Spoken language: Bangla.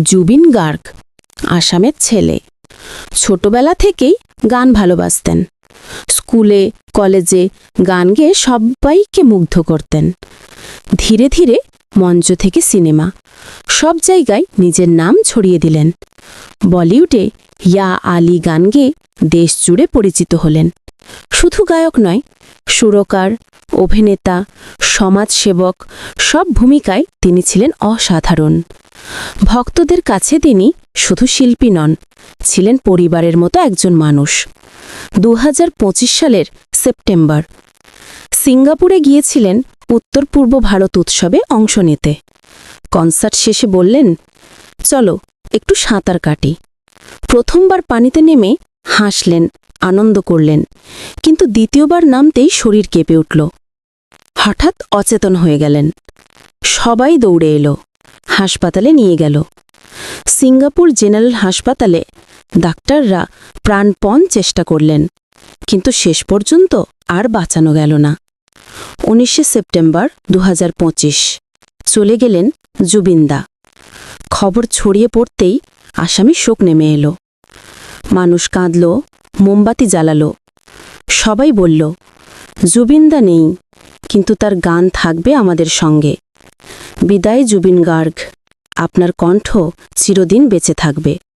জুবিন গার্গ আসামের ছেলে। ছোটবেলা থেকেই গান ভালোবাসতেন। স্কুলে কলেজে গান গেয়ে সবাইকে মুগ্ধ করতেন। ধীরে ধীরে মঞ্চ থেকে সিনেমা সব জায়গায় নিজের নাম ছড়িয়ে দিলেন। বলিউডে ইয়া আলী গান গেয়ে দেশ জুড়ে পরিচিত হলেন। শুধু গায়ক নয়, সুরকার, অভিনেতা, সমাজসেবক সব ভূমিকায় তিনি ছিলেন অসাধারণ। ভক্তদের কাছে তিনি শুধু শিল্পী নন, ছিলেন পরিবারের মতো একজন মানুষ। 2025 সালের সেপ্টেম্বর সিঙ্গাপুরে গিয়েছিলেন উত্তর পূর্ব ভারত উৎসবে অংশ নিতে। কনসার্ট শেষে বললেন, চলো একটু সাঁতার কাটি। প্রথমবার পানিতে নেমে হাসলেন, আনন্দ করলেন, কিন্তু দ্বিতীয়বার নামতেই শরীর কেঁপে উঠল। হঠাৎ অচেতন হয়ে গেলেন। সবাই দৌড়ে এলো, হাসপাতালে নিয়ে গেল। সিঙ্গাপুর জেনারেল হাসপাতালে ডাক্তাররা প্রাণপণ চেষ্টা করলেন, কিন্তু শেষ পর্যন্ত আর বাঁচানো গেল না। 19 সেপ্টেম্বর 2025 চলে গেলেন জুবিনদা। খবর ছড়িয়ে পড়তেই আসামি শোক নেমে এলো। মানুষ কাঁদল, মোমবাতি জ্বালালো। সবাই বলল, জুবিনদা নেই, কিন্তু তার গান থাকবে আমাদের সঙ্গে। বিদায় জুবিন গার্গ, আপনার কণ্ঠ চিরদিন বেঁচে থাকবে।